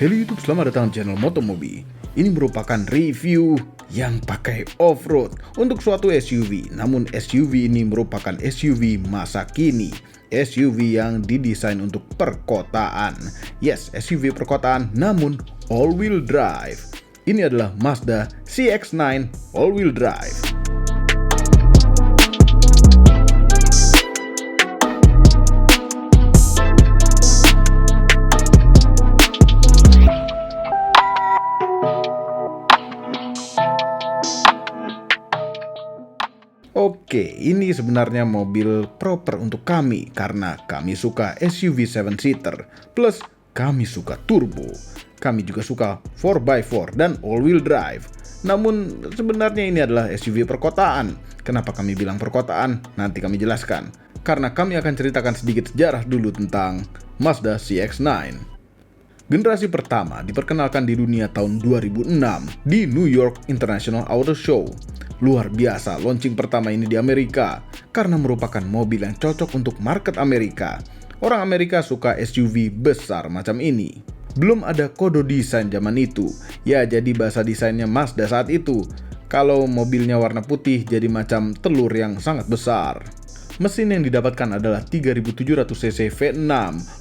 Halo YouTube, selamat datang di channel Motomobi. Ini merupakan review yang pakai off-road untuk suatu SUV. Namun SUV ini merupakan SUV masa kini, SUV yang didesain untuk perkotaan. Yes, SUV perkotaan namun all-wheel drive. Ini adalah Mazda CX-9 all-wheel drive. Oke, ini sebenarnya mobil proper untuk kami karena kami suka SUV 7-seater, plus kami suka turbo. Kami juga suka 4x4 dan all-wheel drive. Namun sebenarnya ini adalah SUV perkotaan. Kenapa kami bilang perkotaan? Nanti kami jelaskan. Karena kami akan ceritakan sedikit sejarah dulu tentang Mazda CX-9. Generasi pertama diperkenalkan di dunia tahun 2006 di New York International Auto Show. Luar biasa, launching pertama ini di Amerika karena merupakan mobil yang cocok untuk market Amerika. Orang Amerika suka SUV besar macam ini. Belum ada kode desain zaman itu. Ya, jadi bahasa desainnya Mazda saat itu. Kalau mobilnya warna putih jadi macam telur yang sangat besar. Mesin yang didapatkan adalah 3700cc V6,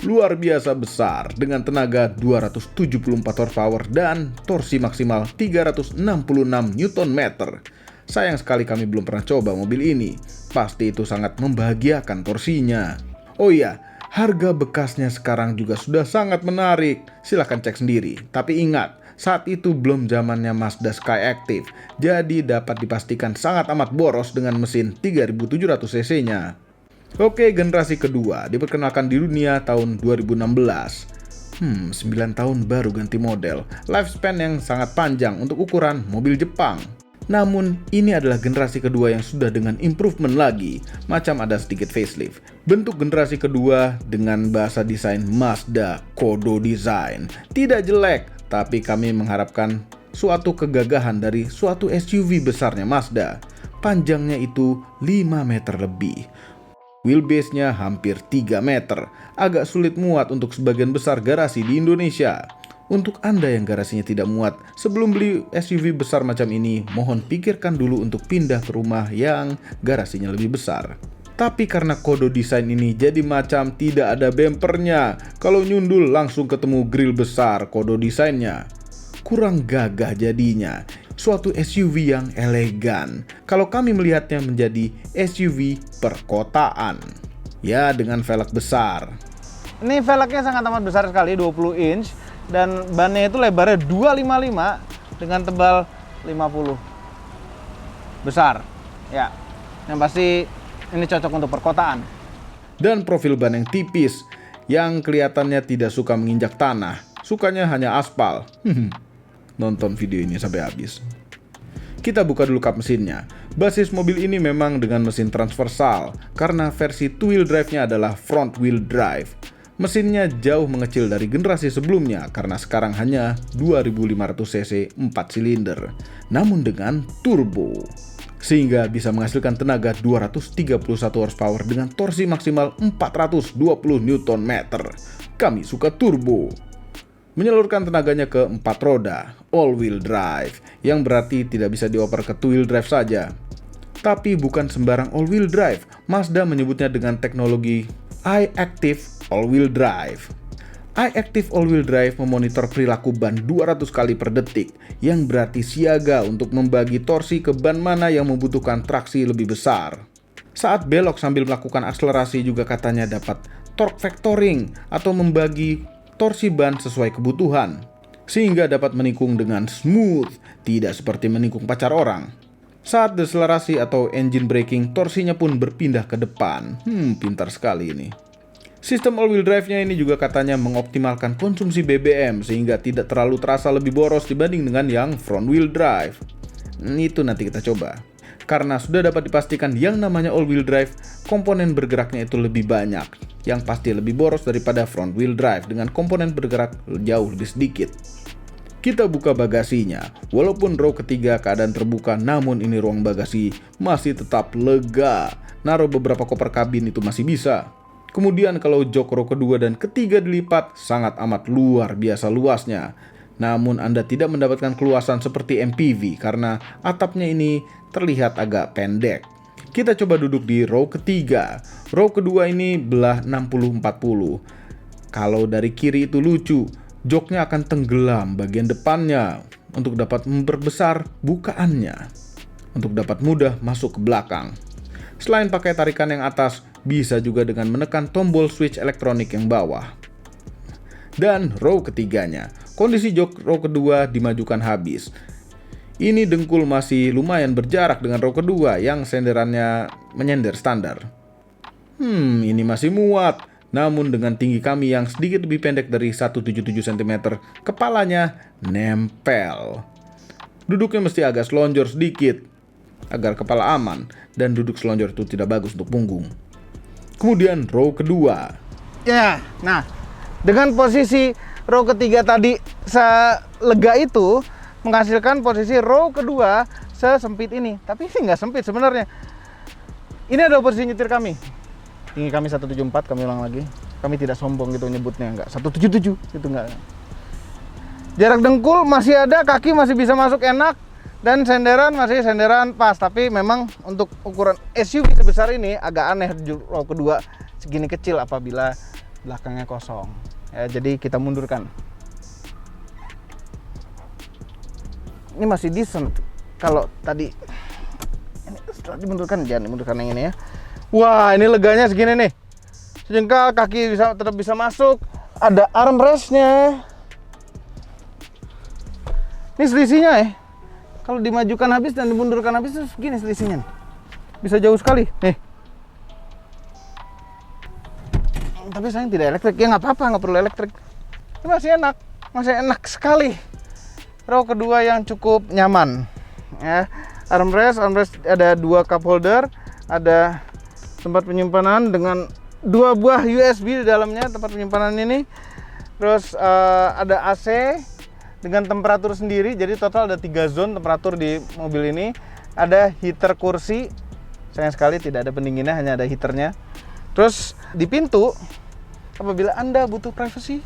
luar biasa besar dengan tenaga 274 horsepower dan torsi maksimal 366 Nm. Sayang sekali kami belum pernah coba mobil ini. Pasti itu sangat membahagiakan torsinya. Oh iya, harga bekasnya sekarang juga sudah sangat menarik. Silahkan cek sendiri. Tapi ingat, saat itu belum zamannya Mazda Skyactiv. Jadi dapat dipastikan sangat amat boros dengan mesin 3700cc-nya. Oke, generasi kedua diperkenalkan di dunia tahun 2016. 9 tahun baru ganti model. Lifespan yang sangat panjang untuk ukuran mobil Jepang. Namun, ini adalah generasi kedua yang sudah dengan improvement lagi, macam ada sedikit facelift. Bentuk generasi kedua dengan bahasa desain Mazda Kodo Design. Tidak jelek, tapi kami mengharapkan suatu kegagahan dari suatu SUV besarnya Mazda. Panjangnya itu 5 meter lebih. Wheelbase-nya hampir 3 meter. Agak sulit muat untuk sebagian besar garasi di Indonesia. Untuk Anda yang garasinya tidak muat, sebelum beli SUV besar macam ini, mohon pikirkan dulu untuk pindah ke rumah yang garasinya lebih besar. Tapi karena kode desain ini jadi macam tidak ada bempernya, kalau nyundul langsung ketemu grill besar kode desainnya. Kurang gagah jadinya, suatu SUV yang elegan. Kalau kami melihatnya menjadi SUV perkotaan. Ya, dengan velg besar. Ini velgnya sangat amat besar sekali, 20 inch. Dan bannya itu lebarnya 255 dengan tebal 50. Besar. Ya. Yang pasti ini cocok untuk perkotaan. Dan profil ban yang tipis, yang kelihatannya tidak suka menginjak tanah. Sukanya hanya aspal. Nonton video ini sampai habis. Kita buka dulu kap mesinnya. Basis mobil ini memang dengan mesin transversal, karena versi two-wheel drive-nya adalah front-wheel drive. Mesinnya jauh mengecil dari generasi sebelumnya karena sekarang hanya 2500cc 4 silinder, namun dengan turbo. Sehingga bisa menghasilkan tenaga 231 horsepower dengan torsi maksimal 420 Nm. Kami suka turbo. Menyalurkan tenaganya ke 4 roda, all-wheel drive, yang berarti tidak bisa dioper ke two-wheel drive saja. Tapi bukan sembarang all-wheel drive, Mazda menyebutnya dengan teknologi iActive All-Wheel Drive. iActive All-Wheel Drive memonitor perilaku ban 200 kali per detik, yang berarti siaga untuk membagi torsi ke ban mana yang membutuhkan traksi lebih besar. Saat belok sambil melakukan akselerasi juga katanya dapat torque vectoring atau membagi torsi ban sesuai kebutuhan, sehingga dapat menikung dengan smooth, tidak seperti menikung pacar orang. Saat deselerasi atau engine braking, torsinya pun berpindah ke depan. Pintar sekali ini. Sistem all-wheel drive-nya ini juga katanya mengoptimalkan konsumsi BBM sehingga tidak terlalu terasa lebih boros dibanding dengan yang front-wheel drive. Itu nanti kita coba. Karena sudah dapat dipastikan yang namanya all-wheel drive, komponen bergeraknya itu lebih banyak. Yang pasti lebih boros daripada front-wheel drive dengan komponen bergerak jauh lebih sedikit. Kita buka bagasinya. Walaupun row ketiga keadaan terbuka, namun ini ruang bagasi masih tetap lega. Naruh beberapa koper kabin itu masih bisa. Kemudian kalau jok row kedua dan ketiga dilipat, sangat amat luar biasa luasnya. Namun Anda tidak mendapatkan keluasan seperti MPV karena atapnya ini terlihat agak pendek. Kita coba duduk di row ketiga. Row kedua ini belah 60-40. Kalau dari kiri itu lucu, joknya akan tenggelam bagian depannya untuk dapat memperbesar bukaannya, untuk dapat mudah masuk ke belakang. Selain pakai tarikan yang atas, bisa juga dengan menekan tombol switch elektronik yang bawah. Dan row ketiganya, kondisi jok row kedua dimajukan habis. Ini dengkul masih lumayan berjarak dengan row kedua yang senderannya menyender standar. Ini masih muat. Namun dengan tinggi kami yang sedikit lebih pendek dari 177 cm, kepalanya nempel. Duduknya mesti agak selonjor sedikit agar kepala aman, dan duduk selonjor itu tidak bagus untuk punggung. Kemudian row kedua. Ya, nah dengan posisi row ketiga tadi selega itu menghasilkan posisi row kedua sesempit ini. Tapi ini nggak sempit sebenarnya. Ini adalah posisi nyetir kami. Tinggi kami 174, kami ulang lagi. Kami tidak sombong gitu nyebutnya, enggak. 177 gitu enggak. Jarak dengkul masih ada, kaki masih bisa masuk enak, dan senderan masih senderan pas. Tapi memang untuk ukuran SUV sebesar ini agak aneh row kedua segini kecil apabila belakangnya kosong. Ya, jadi kita mundurkan. Ini masih decent. Kalau tadi ini setelah dimundurkan, jangan dimundurkan yang ini ya. Wah, ini leganya segini nih. Sejengkal kaki tetap bisa masuk. Ada armrestnya. Ini selisihnya ya. Kalau dimajukan habis dan dimundurkan habis itu segini selisihnya. Bisa jauh sekali. Nih. Tapi sayang tidak elektrik. Ya nggak apa-apa, nggak perlu elektrik. Ini masih enak. Masih enak sekali. Row kedua yang cukup nyaman. Ya. Armrest ada 2 cup holder. Ada tempat penyimpanan dengan 2 buah USB di dalamnya tempat penyimpanan ini. Terus ada AC dengan temperatur sendiri, jadi total ada 3 zone temperatur di mobil ini. Ada heater kursi, sayang sekali tidak ada pendinginnya, hanya ada heaternya. Terus di pintu, apabila Anda butuh privacy,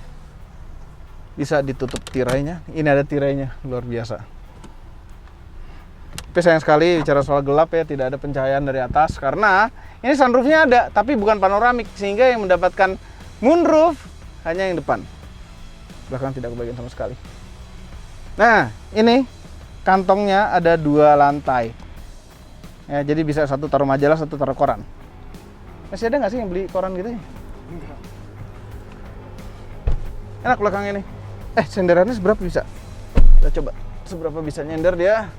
bisa ditutup tirainya. Ini ada tirainya, luar biasa. Tapi sayang sekali bicara soal gelap ya, tidak ada pencahayaan dari atas karena ini sunroofnya ada, tapi bukan panoramik, sehingga yang mendapatkan moonroof hanya yang depan. Belakang tidak kebagian sama sekali. Nah, ini kantongnya ada 2 lantai. Ya, jadi bisa satu taruh majalah, satu taruh koran. Masih ada nggak sih yang beli koran gitu ya? Enak belakang ini. Senderannya seberapa bisa? Kita coba seberapa bisa nyender dia.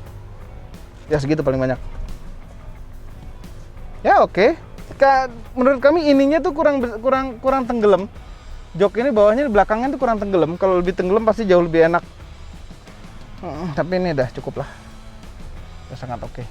Ya segitu paling banyak. Ya oke. Menurut kami ininya tuh kurang tenggelam. Jok ini bawahnya, belakangnya tuh kurang tenggelam. Kalau lebih tenggelam pasti jauh lebih enak. Tapi ini udah cukup lah. Udah sangat oke.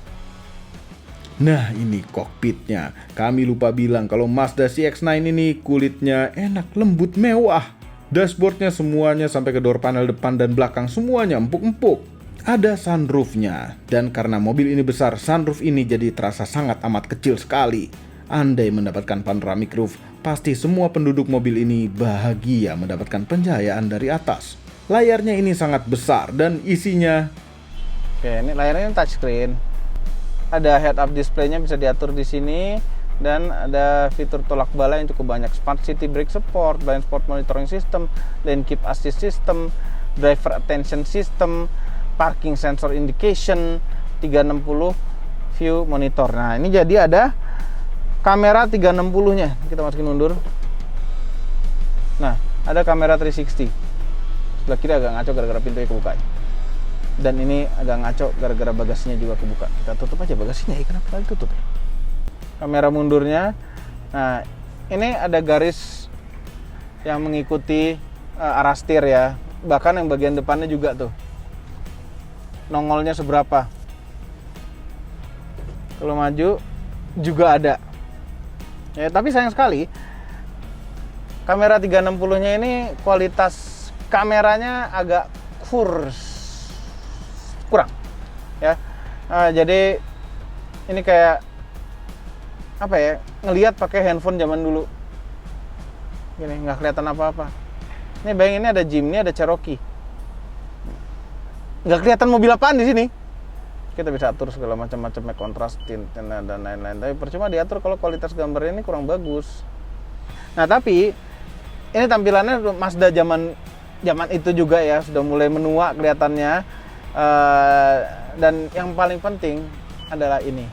Nah, ini kokpitnya. Kami lupa bilang kalau Mazda CX-9 ini kulitnya enak, lembut, mewah. Dashboardnya semuanya sampai ke door panel depan dan belakang semuanya empuk-empuk. Ada sunroofnya, dan karena mobil ini besar, sunroof ini jadi terasa sangat amat kecil sekali. Andai mendapatkan panoramic roof, pasti semua penduduk mobil ini bahagia mendapatkan pencahayaan dari atas. Layarnya ini sangat besar dan isinya... Oke, ini layarnya touchscreen. Ada head-up display-nya bisa diatur di sini, dan ada fitur tolak bala yang cukup banyak. Smart City Brake Support, Blind Spot Monitoring System, Lane Keep Assist System, Driver Attention System, Parking Sensor Indication, 360 View Monitor. Nah, ini jadi ada kamera 360-nya. Kita masukin mundur. Nah, ada kamera 360. Sebelah kiri agak ngaco gara-gara pintunya kebuka. Dan ini agak ngaco gara-gara bagasinya juga kebuka. Kita tutup aja bagasinya. Kenapa lagi tutup? Kamera mundurnya. Nah, ini ada garis yang mengikuti arah setir ya. Bahkan yang bagian depannya juga tuh. Nongolnya seberapa. Kalau maju juga ada. Ya, tapi sayang sekali kamera 360-nya ini kualitas kameranya agak kurang ya. Jadi ini kayak apa ya, ngelihat pakai handphone zaman dulu. Gini, nggak kelihatan apa-apa. Ini bayangin, ini ada Jimny, ada Cherokee. Nggak kelihatan mobil apaan di sini. Kita bisa atur segala macam-macamnya, kontras, tint, dan lain-lain. Tapi percuma diatur kalau kualitas gambarnya ini kurang bagus. Nah, tapi ini tampilannya Mazda zaman itu juga ya, sudah mulai menua kelihatannya. Dan yang paling penting adalah ini,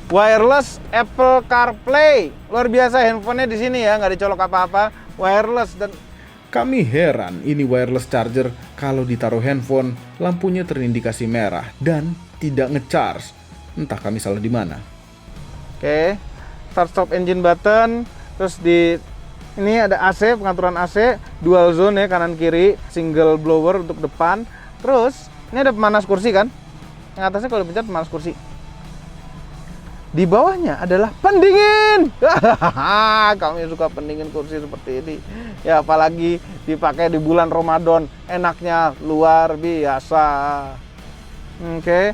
wireless Apple CarPlay. Luar biasa, handphonenya di sini ya, nggak dicolok apa-apa, wireless. Dan kami heran, ini wireless charger kalau ditaruh handphone, lampunya terindikasi merah dan tidak nge-charge. Entah kami salah di mana. Oke, start stop engine button. Terus di ini ada AC, pengaturan AC, dual zone ya, kanan kiri, single blower untuk depan. Terus ini ada pemanas kursi kan? Yang atasnya kalau dipencet pemanas kursi. Di bawahnya adalah pendingin. Kami suka pendingin kursi seperti ini. Ya apalagi dipakai di bulan Ramadan, enaknya luar biasa. Oke.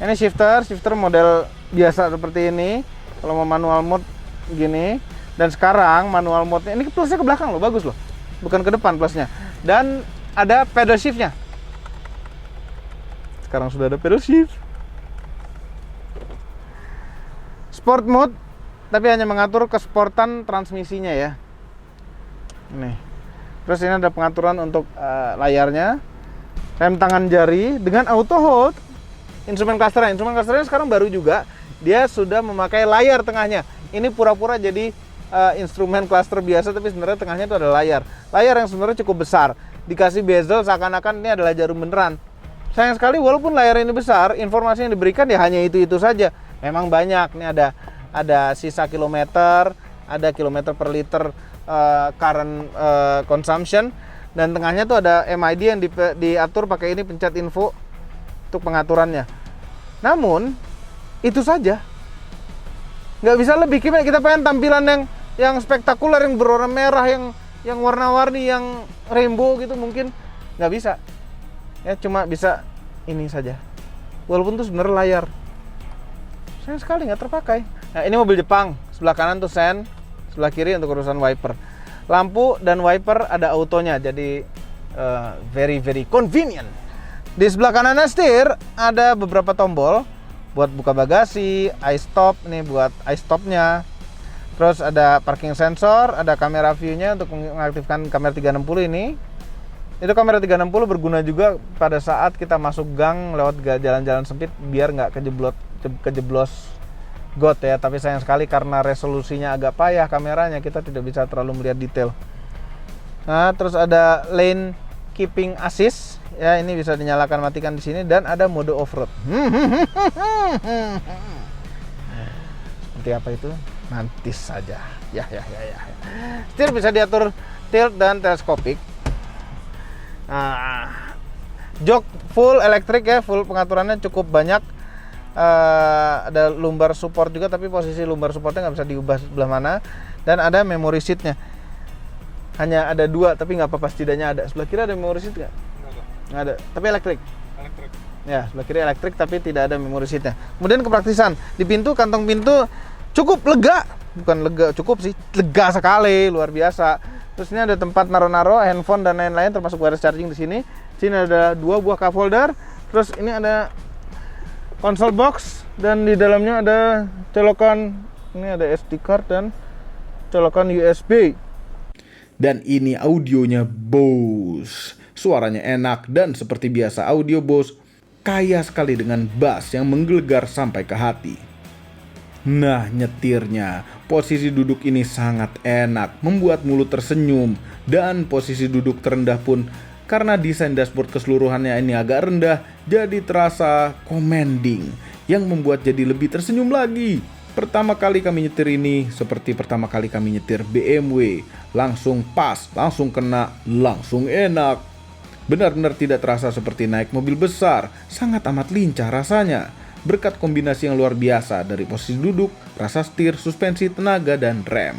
Ini shifter model biasa seperti ini. Kalau mau manual mode gini. Dan sekarang manual mode-nya ini plusnya ke belakang loh, bagus loh. Bukan ke depan plusnya. Dan ada pedal shift-nya. Sekarang sudah ada pedal shift. Sport mode, tapi hanya mengatur kesportan transmisinya ya. Nih. Terus ini ada pengaturan untuk layarnya, rem tangan jari dengan auto hold. Instrumen clusternya sekarang baru juga, dia sudah memakai layar tengahnya. Ini pura-pura jadi instrumen cluster biasa, tapi sebenarnya tengahnya itu ada layar. Layar yang sebenarnya cukup besar, dikasih bezel seakan-akan ini adalah jarum beneran. Sayang sekali walaupun layar ini besar, informasi yang diberikan ya hanya itu saja. Memang banyak, ini ada sisa kilometer, ada kilometer per liter current consumption, dan tengahnya tuh ada MID yang diatur pakai ini, pencet info untuk pengaturannya. Namun itu saja, nggak bisa lebih. Kita pengen tampilan yang spektakuler, yang berwarna merah, yang warna-warni, yang rainbow gitu, mungkin nggak bisa. Ya cuma bisa ini saja. Walaupun itu sebenarnya layar. Sayang sekali nggak terpakai. Nah, ini mobil Jepang. Sebelah kanan tuh sen, sebelah kiri untuk urusan wiper. Lampu dan wiper ada autonya, jadi very convenient. Di sebelah kanan setir ada beberapa tombol buat buka bagasi, iStop nih buat iStopnya. Terus ada parking sensor, ada kamera view-nya untuk mengaktifkan kamera 360 ini. Itu kamera 360 berguna juga pada saat kita masuk gang lewat jalan-jalan sempit biar nggak kejeblos got ya. Tapi sayang sekali karena resolusinya agak payah kameranya, kita tidak bisa terlalu melihat detail. Nah, terus ada lane keeping assist ya, ini bisa dinyalakan matikan di sini, dan ada mode off-road. Seperti apa itu? Nanti saja. Ya. Setir bisa diatur tilt dan teleskopik. Nah, jok full elektrik ya, full pengaturannya cukup banyak. Ada lumbar support juga, tapi posisi lumbar supportnya nggak bisa diubah sebelah mana. Dan ada memory seatnya. Hanya ada 2, tapi nggak apa-apa, setidaknya ada. Sebelah kiri ada memory seat nggak? Nggak ada, tapi elektrik. Ya, sebelah kiri elektrik, tapi tidak ada memory seatnya. Kemudian kepraktisan, di pintu, kantong pintu cukup lega. Bukan lega, cukup sih, lega sekali, luar biasa. Terus ini ada tempat naro-naro handphone dan lain-lain, termasuk wireless charging di sini. Sini ada 2 buah cup holder. Terus ini ada console box, dan di dalamnya ada colokan, ini ada SD card dan colokan USB. Dan ini audionya Bose. Suaranya enak dan seperti biasa audio Bose kaya sekali dengan bass yang menggelegar sampai ke hati. Nah, nyetirnya, posisi duduk ini sangat enak, membuat mulut tersenyum, dan posisi duduk terendah pun karena desain dashboard keseluruhannya ini agak rendah, jadi terasa commanding, yang membuat jadi lebih tersenyum lagi. Pertama kali kami nyetir ini seperti pertama kali kami nyetir BMW, langsung pas, langsung kena, langsung enak. Benar-benar tidak terasa seperti naik mobil besar, sangat amat lincah rasanya. Berkat kombinasi yang luar biasa dari posisi duduk, rasa setir, suspensi, tenaga, dan rem.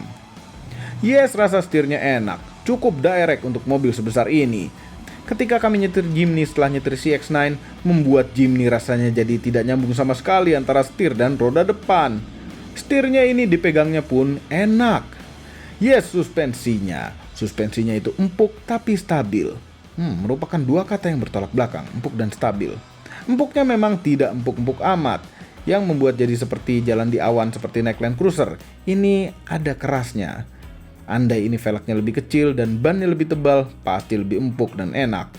Yes, rasa setirnya enak, cukup direct untuk mobil sebesar ini. Ketika kami nyetir Jimny setelah nyetir CX-9, membuat Jimny rasanya jadi tidak nyambung sama sekali antara setir dan roda depan. Setirnya ini dipegangnya pun enak. Yes, suspensinya Suspensinya itu empuk tapi stabil. Merupakan dua kata yang bertolak belakang, empuk dan stabil. Empuknya memang tidak empuk-empuk amat, yang membuat jadi seperti jalan di awan seperti naik Land Cruiser. Ini ada kerasnya. Andai ini velgnya lebih kecil dan bannya lebih tebal, pasti lebih empuk dan enak.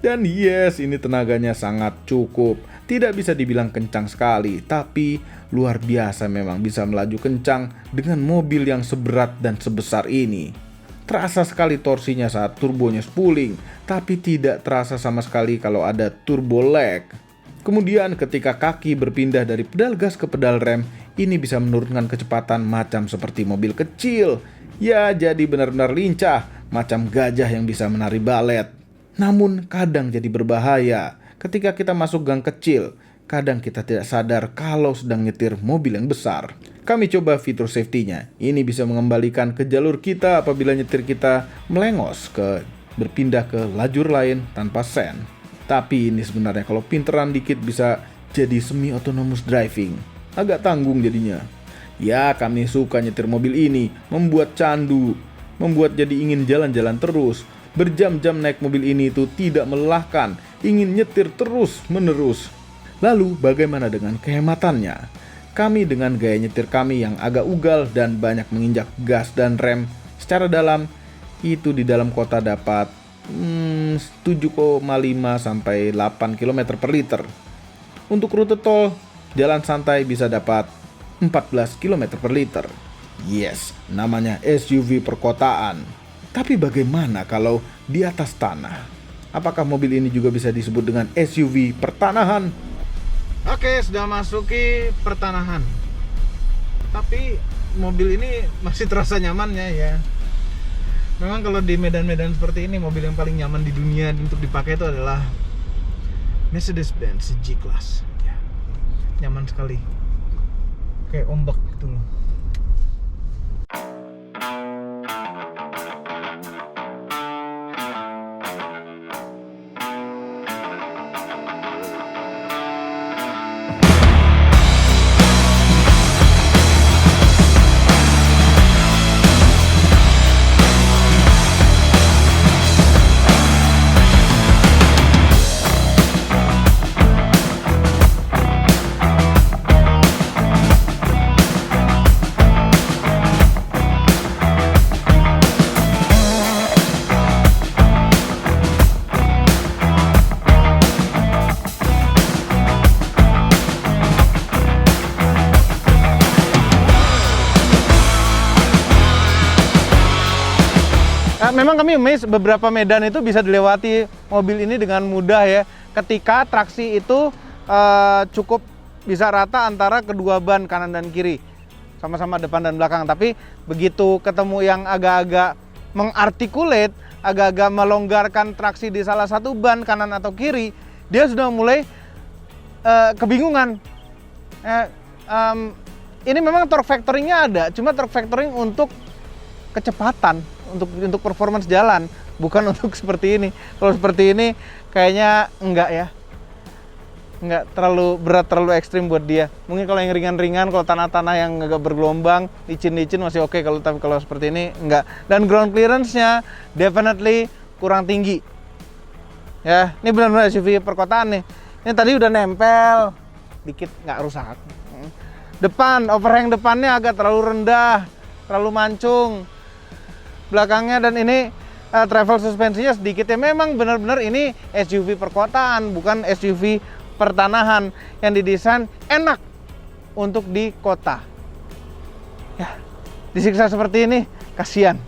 Dan yes, ini tenaganya sangat cukup. Tidak bisa dibilang kencang sekali, tapi luar biasa memang bisa melaju kencang dengan mobil yang seberat dan sebesar ini. Terasa sekali torsinya saat turbonya spooling, tapi tidak terasa sama sekali kalau ada turbo lag. Kemudian ketika kaki berpindah dari pedal gas ke pedal rem, ini bisa menurunkan kecepatan macam seperti mobil kecil. Ya, jadi benar-benar lincah, macam gajah yang bisa menari balet. Namun kadang jadi berbahaya ketika kita masuk gang kecil. Kadang kita tidak sadar kalau sedang nyetir mobil yang besar. Kami coba fitur safety-nya. Ini bisa mengembalikan ke jalur kita apabila nyetir kita melengos berpindah ke lajur lain tanpa sen. Tapi ini sebenarnya kalau pinteran dikit bisa jadi semi-autonomous driving. Agak tanggung jadinya. Ya, kami suka nyetir mobil ini. Membuat candu. Membuat jadi ingin jalan-jalan terus. Berjam-jam naik mobil ini itu tidak melelahkan. Ingin nyetir terus-menerus. Lalu bagaimana dengan kehematannya? Kami dengan gaya nyetir kami yang agak ugal dan banyak menginjak gas dan rem secara dalam, itu di dalam kota dapat 7,5 sampai 8 km per liter. Untuk rute tol, jalan santai bisa dapat 14 km per liter. Yes, namanya SUV perkotaan. Tapi bagaimana kalau di atas tanah? Apakah mobil ini juga bisa disebut dengan SUV pertanahan? Oke, sudah masuki pertanahan. Tapi mobil ini masih terasa nyamannya ya. Memang kalau di medan-medan seperti ini, mobil yang paling nyaman di dunia untuk dipakai itu adalah Mercedes-Benz G-Class ya. Nyaman sekali. Kayak ombak gitu loh. Memang kami amazed, beberapa medan itu bisa dilewati mobil ini dengan mudah ya. Ketika traksi itu cukup bisa rata antara kedua ban kanan dan kiri, sama-sama depan dan belakang. Tapi begitu ketemu yang agak-agak mengartikulate, agak-agak melonggarkan traksi di salah satu ban kanan atau kiri, dia sudah mulai kebingungan. Ini memang torque factoring-nya ada, cuma torque factoring untuk kecepatan, untuk performance jalan, bukan untuk seperti ini. Kalau seperti ini kayaknya enggak ya, enggak terlalu berat, terlalu ekstrim buat dia. Mungkin kalau yang ringan-ringan, kalau tanah-tanah yang agak bergelombang, licin-licin masih oke. Tapi kalau seperti ini enggak. Dan ground clearance-nya definitely kurang tinggi. Ya, ini benar-benar SUV perkotaan nih. Ini tadi udah nempel, dikit nggak rusak. Depan, overhang depannya agak terlalu rendah, terlalu mancung. Belakangnya, dan ini travel suspensinya sedikit ya. Memang benar-benar ini SUV perkotaan, bukan SUV pertanahan yang didesain enak untuk di kota. Ya, disiksa seperti ini kasihan.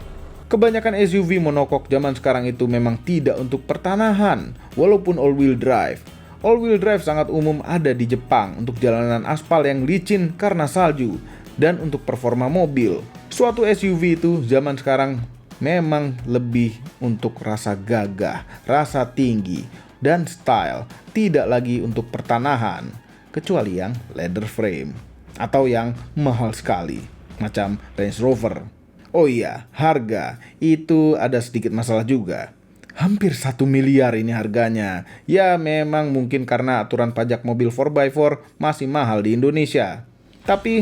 Kebanyakan SUV monokok zaman sekarang itu memang tidak untuk pertanahan, walaupun all-wheel drive. All-wheel drive sangat umum ada di Jepang untuk jalanan aspal yang licin karena salju, dan untuk performa mobil. Suatu SUV itu zaman sekarang memang lebih untuk rasa gagah, rasa tinggi, dan style, tidak lagi untuk pertanahan, kecuali yang leather frame atau yang mahal sekali, macam Range Rover. Oh iya, harga itu ada sedikit masalah juga. Hampir 1 miliar ini harganya. Ya memang mungkin karena aturan pajak mobil 4x4 masih mahal di Indonesia. Tapi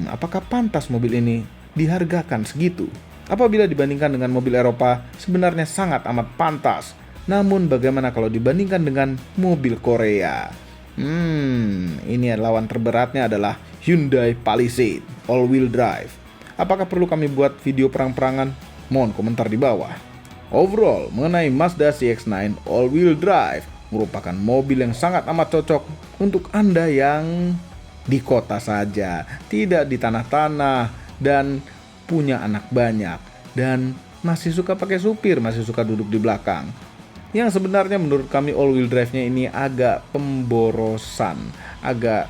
apakah pantas mobil ini dihargakan segitu? Apabila dibandingkan dengan mobil Eropa, sebenarnya sangat amat pantas. Namun bagaimana kalau dibandingkan dengan mobil Korea? Ini lawan terberatnya adalah Hyundai Palisade all-wheel drive. Apakah perlu kami buat video perang-perangan? Mohon komentar di bawah. Overall, mengenai Mazda CX-9 all-wheel drive merupakan mobil yang sangat amat cocok untuk Anda yang di kota saja, tidak di tanah-tanah, dan punya anak banyak, dan masih suka pakai supir, masih suka duduk di belakang. Yang sebenarnya menurut kami all-wheel drive-nya ini agak pemborosan, agak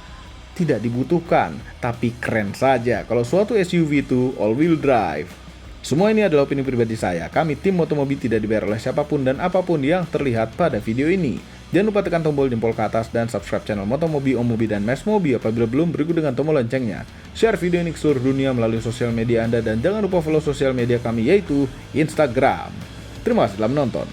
tidak dibutuhkan, tapi keren saja kalau suatu SUV itu all-wheel drive. Semua ini adalah opini pribadi saya. Kami tim Motomobi tidak dibayar oleh siapapun dan apapun yang terlihat pada video ini. Jangan lupa tekan tombol jempol ke atas dan subscribe channel Motomobi, Omobi, dan Mesmobi apabila belum, berikut dengan tombol loncengnya. Share video ini ke seluruh dunia melalui sosial media Anda dan jangan lupa follow sosial media kami yaitu Instagram. Terima kasih telah menonton.